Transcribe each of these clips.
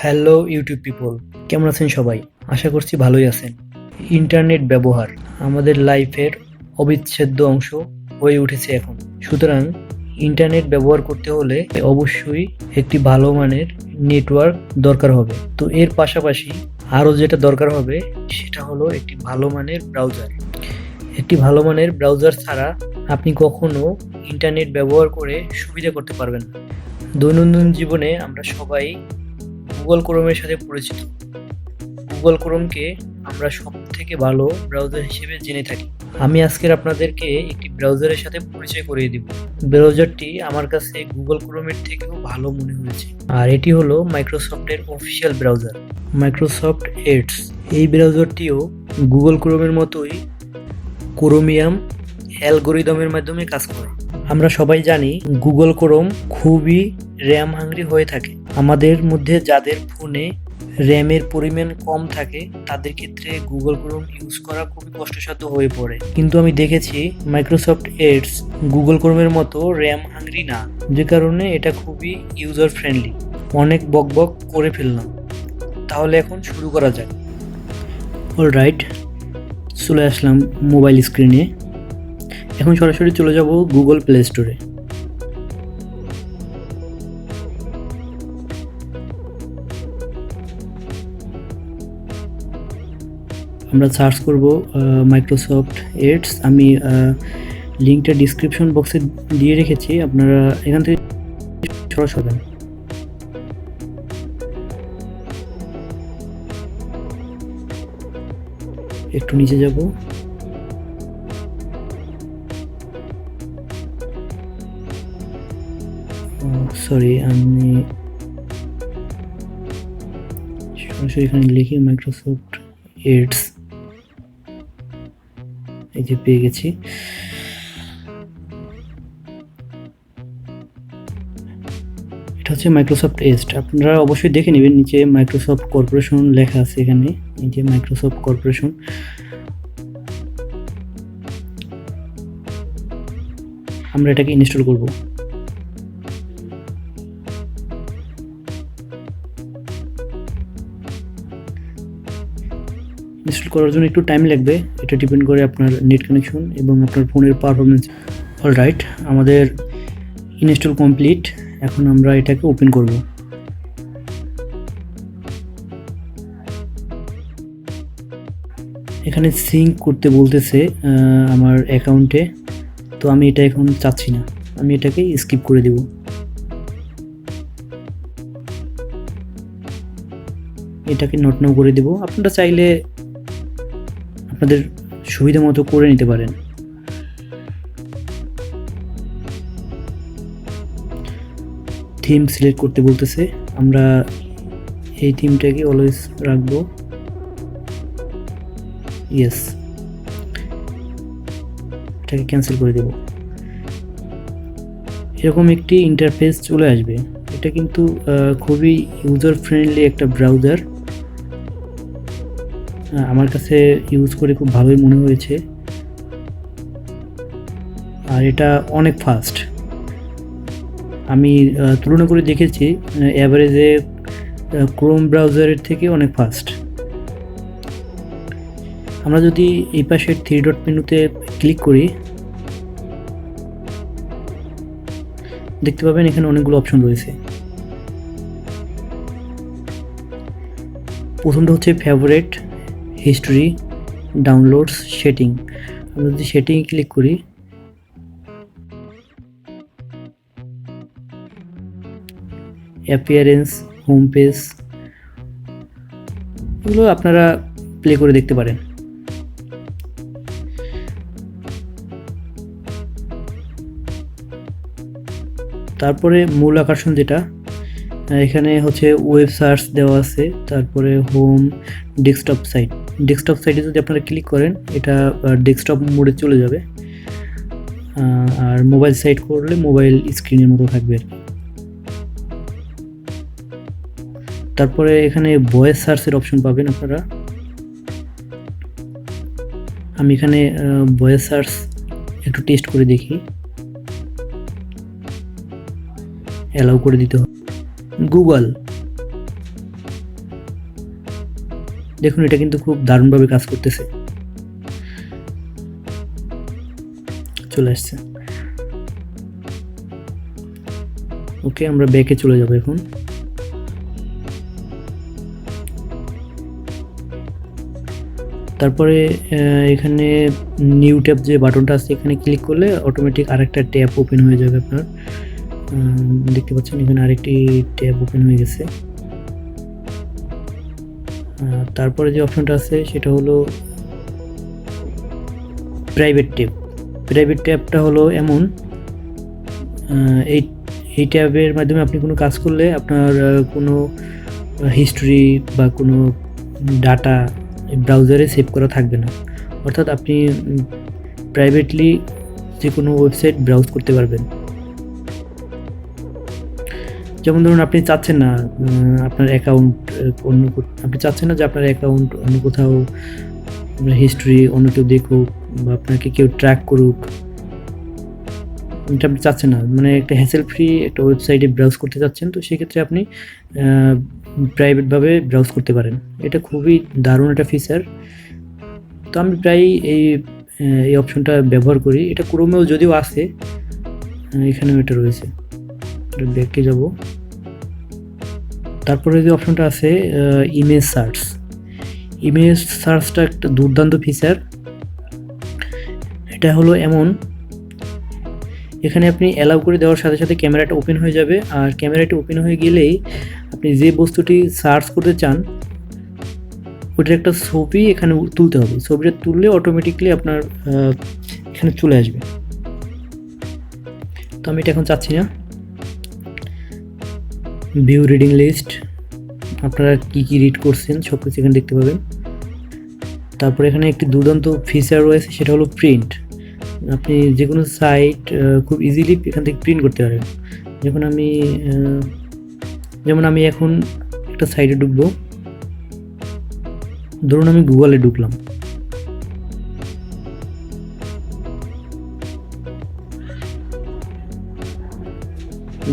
Hello YouTube people, কেমন আছেন সবাই? আশা করছি ভালোই আছেন। ইন্টারনেট ব্যবহার আমাদের লাইফের অবিচ্ছেদ্য অংশ হয়ে উঠেছে এখন। সুতরাং ইন্টারনেট ব্যবহার করতে হলে অবশ্যই একটি ভালো মানের নেটওয়ার্ক দরকার হবে। তো এর পাশাপাশি আরও যেটা দরকার হবে সেটা হলো একটি ভালো মানের ব্রাউজার। একটি ভালো মানের ব্রাউজার ছাড়া আপনি কখনো ইন্টারনেট ব্যবহার করে সুবিধা করতে পারবেন না। দৈনন্দিন জীবনে আমরা সবাই গুগল ক্রোমের সাথে পরিচিত। গুগল ক্রোমকে আমরা সবথেকে ভালো ব্রাউজার হিসেবে জেনে থাকি। আমি আজকের আপনাদেরকে একটি ব্রাউজারের সাথে পরিচয় করিয়ে দিব। ব্রাউজারটি আমার কাছে গুগল ক্রোমের থেকেও ভালো মনে হয়েছে। আর এটি হলো মাইক্রোসফটের অফিসিয়াল ব্রাউজার, মাইক্রোসফট এডস। এই ব্রাউজারটিও গুগল ক্রোমের মতোই ক্রোমিয়াম অ্যালগোরিদমের মাধ্যমে কাজ করে। আমরা সবাই জানি গুগল ক্রোম খুবই র্যাম হাংরি হয়ে থাকে। আমাদের মধ্যে যাদের ফোনে র্যামের পরিমাণ কম থাকে তাদের ক্ষেত্রে গুগল ক্রোম ইউজ করা খুবই কষ্টসাধ্য হয়ে পড়ে। কিন্তু আমি দেখেছি মাইক্রোসফট এডস গুগল ক্রোমের মতো র্যাম হাংরি না, যে কারণে এটা খুবই ইউজার ফ্রেন্ডলি। অনেক বকবক করে ফেললাম, তাহলে এখন শুরু করা যাক। অলরাইট, চলে আসলাম মোবাইল স্ক্রিনে। এখন সরাসরি চলে যাব গুগল প্লে স্টোরে। আমরা সার্চ করব মাইক্রোসফট এডস। আমি লিঙ্কটা ডিসক্রিপশন বক্সে দিয়ে রেখেছি, আপনারা এখান থেকে সরাসরি হবেন। একটু নিচে যাব, সরি আমি সরাসরি এখানে লিখি মাইক্রোসফট এডস, এই যে পেয়ে গেছি। এটা হচ্ছে মাইক্রোসফট এডস। আপনারা অবশ্যই দেখে নেবেন, নিচে মাইক্রোসফট কর্পোরেশন লেখা আছে। এখানে এই যে মাইক্রোসফট কর্পোরেশন। আমরা এটাকে ইনস্টল করব। ইনস্টল করার জন্য একটু টাইম লাগবে, এটা ডিপেন্ড করে আপনার নেট কানেকশন এবং আপনার ফোনের পারফরমেন্স। অলরাইট, আমাদের ইনস্টল কমপ্লিট। এখন আমরা এটাকে ওপেন করব। এখানে সিঙ্ক করতে বলতেছে আমার অ্যাকাউন্টে, তো আমি এটা এখন চাচ্ছি না, আমি এটাকে স্কিপ করে দেব। এটাকে নট নাও করে দেব। আপনারা চাইলে আপনাদের সুবিধা মতো করে নিতে পারেন। থিম সিলেক্ট করতে বলতেছে, আমরা এই থিমটাকে অলওয়েজ রাখবো। ইয়েস, এটাকে ক্যান্সেল করে দেব। এরকম একটি ইন্টারফেস চলে আসবে। এটা কিন্তু খুবই ইউজার ফ্রেন্ডলি একটা ব্রাউজার। আমার কাছে ইউজ করে খুব ভালোই মনে হয়েছে, আর এটা অনেক ফাস্ট। আমি তুলনা করে দেখেছি, অ্যাভারেজে ক্রোম ব্রাউজারের থেকে অনেক ফাস্ট। আমরা যদি এই পাশের 3 ডট মেনুতে ক্লিক করি, দেখতে পাবেন এখানে অনেকগুলো অপশন রয়েছে। প্রথমটা হচ্ছে ফেভারিট, হিস্টোরি, ডাউনলোডস, সেটিং। আমরা যদি সেটিংয়ে ক্লিক করি, অ্যাপিয়ারেন্স, হোম পেজ, এগুলো আপনারা প্লে করে দেখতে পারেন। তারপরে মূল আকর্ষণ যেটা, এখানে হচ্ছে ওয়েব সার্চ দেওয়া আছে, তারপরে হোম, ডেস্কটপ সাইট। ডেস্কটপ সাইটে যদি আপনারা ক্লিক করেন, এটা ডেস্কটপ মোডে চলে যাবে, আর মোবাইল সাইট করলে মোবাইল স্ক্রিনের মতো থাকবে আর কি। তারপরে এখানে ভয়েস সার্চের অপশন পাবেন আপনারা। আমি এখানে ভয়েস সার্চ একটু টেস্ট করে দেখি, অ্যালাউ করে দিতে হবে। গুগল দেখুন এটা কিন্তু খুব দারুণভাবে কাজ করতেছে, চলে আসছে। ওকে, আমরা ব্যাকে চলে যাব এখন। তারপরে এখানে নিউ ট্যাব যে বাটনটা আছে এখানে ক্লিক করলে অটোমেটিক আরেকটা ট্যাব ওপেন হয়ে যাবে আপনার। দেখতে পাচ্ছেন এখানে আরেকটি ট্যাব ওপেন হয়ে গেছে। তারপরে যে অপশনটা আছে সেটা হলো প্রাইভেট ট্যাব। প্রাইভেট ট্যাবটা হলো এমন, এই এই ট্যাবের মাধ্যমে আপনি কোনো কাজ করলে আপনার কোনো হিস্ট্রি বা কোনো ডাটা ব্রাউজারে সেভ করা থাকবে না, অর্থাৎ আপনি প্রাইভেটলি যে কোনো ওয়েবসাইট ব্রাউজ করতে পারবেন। যেমন ধরুন আপনি চাচ্ছেন না আপনার অ্যাকাউন্ট আপনি চাচ্ছেন না যে আপনার অ্যাকাউন্ট অন্য কোথাও হিস্ট্রি অন্য কেউ দেখুক বা আপনাকে কেউ ট্র্যাক করুক, এটা আপনি চাচ্ছেন না, মানে একটা হ্যাসেল ফ্রি একটা ওয়েবসাইটে ব্রাউজ করতে চাচ্ছেন, তো সেক্ষেত্রে আপনি প্রাইভেটভাবে ব্রাউজ করতে পারেন। এটা খুবই দারুণ একটা ফিচার। তো আমি প্রায় এই অপশনটা ব্যবহার করি। এটা ক্রোমেও যদিও আছে, এখানেও এটা রয়েছে। ব্যাকে যাব। তারপরে যে অপশনটা আছে ইমেজ সার্চ। ইমেজ সার্চটা একটা দুর্দান্ত ফিচার। এটা হলো এমন, এখানে আপনি অ্যালাউ করে দেওয়ার সাথে সাথে ক্যামেরাটা ওপেন হয়ে যাবে, আর ক্যামেরাটা ওপেন হয়ে গেলেই আপনি যে বস্তুটি সার্চ করতে চান ওটার একটা ছবি এখানে তুলতে হবে। ছবিটা তুললে অটোমেটিকলি আপনার এখানে চলে আসবে। তো আমি এটা এখন চাচ্ছি না। ভিউ রিডিং লিস্ট, আপনারা কী কী রিড করছেন সব কিছু এখানে দেখতে পাবেন। তারপরে এখানে একটি দুর্দান্ত ফিচার রয়েছে, সেটা হলো প্রিন্ট। আপনি যে কোনো সাইট খুব ইজিলি এখান থেকে প্রিন্ট করতে পারেন। যেমন আমি এখন একটা সাইটে ঢুকবো, ধরুন আমি গুগলে ঢুকলাম।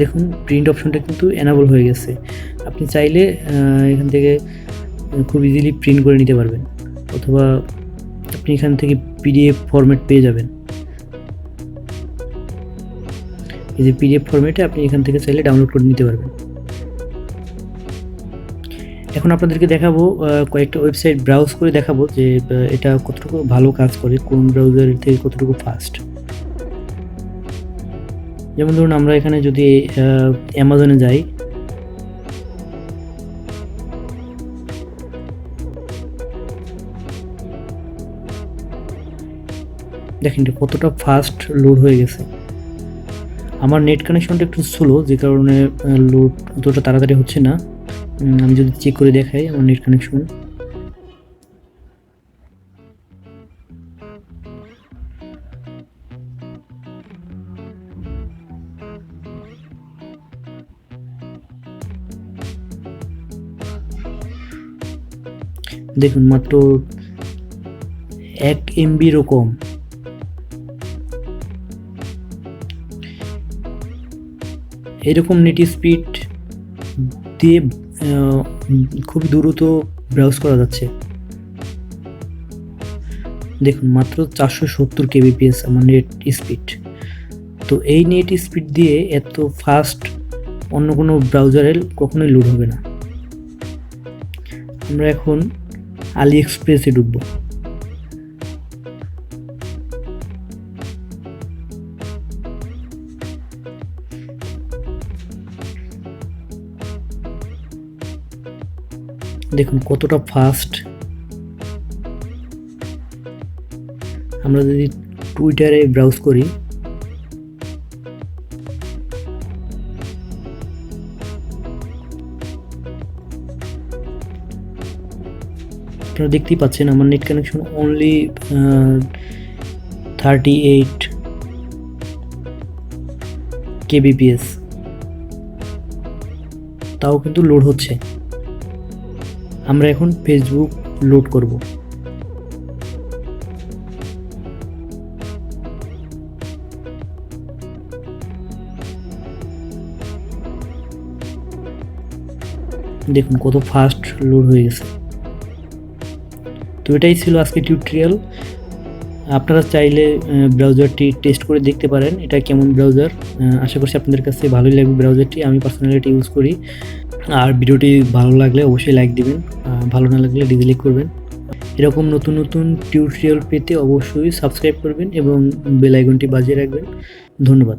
দেখুন প্রিন্ট অপশনটা কিন্তু এনাবল হয়ে গেছে। আপনি চাইলে এখান থেকে খুব ইজিলি প্রিন্ট করে নিতে পারবেন, অথবা আপনি এখান থেকে পিডিএফ ফরম্যাট পেয়ে যাবেন। এই যে পিডিএফ ফরম্যাটে আপনি এখান থেকে চাইলে ডাউনলোড করে নিতে পারবেন। এখন আপনাদেরকে দেখাবো, কয়েকটা ওয়েবসাইট ব্রাউজ করে দেখাবো যে এটা কতটুকু ভালো কাজ করে, কোন ব্রাউজার থেকে কতটুকু ফাস্ট। যেমন ধরুন আমরা এখানে যদি অ্যামাজনে যাই, দেখেন এটা কতটা ফাস্ট লোড হয়ে গেছে। আমার নেট কানেকশনটা একটু স্লো, যে কারণে লোড অতটা তাড়াতাড়ি হচ্ছে না। আমি যদি চেক করে দেখাই আমার নেট কানেকশন, দেখুন মাত্র 1 MB-রও কম। এরকম নেট স্পিড দিয়ে খুব দ্রুত ব্রাউজ করা যাচ্ছে। দেখুন মাত্র 470 kbps আমার নেট স্পিড। তো এই নেট স্পিড দিয়ে এত ফাস্ট অন্য কোনো ব্রাউজারে কখনোই লোড হবে না। আমরা এখন আলি এক্সপ্রেসে ঢুকবো। দেখুন কতটা ফাস্ট। আমরা যদি টুইটারে ব্রাউজ করি, আপনারা দেখতেই পাচ্ছেন আমার নেট কানেকশন অনলি 38 kbps, তাও কিন্তু লোড হচ্ছে। আমরা এখন ফেসবুক লোড করব। দেখুন কত ফাস্ট লোড হয়ে গেছে। তো এটাই ছিল আজকে টিউটোরিয়াল। আপনারা চাইলে ব্রাউজারটি টেস্ট করে দেখতে পারেন এটা কেমন ব্রাউজার। আশা করছি আপনাদের কাছে ভালোই লাগবে ব্রাউজারটি। আমি পার্সোনালি এটা ইউজ করি। আর ভিডিওটি ভালো লাগলে অবশ্যই লাইক দিবেন, ভালো না লাগলে ডিসলাইক করবেন। এরকম নতুন নতুন টিউটোরিয়াল পেতে অবশ্যই সাবস্ক্রাইব করবেন এবং বেল আইকনটি বাজিয়ে রাখবেন। ধন্যবাদ।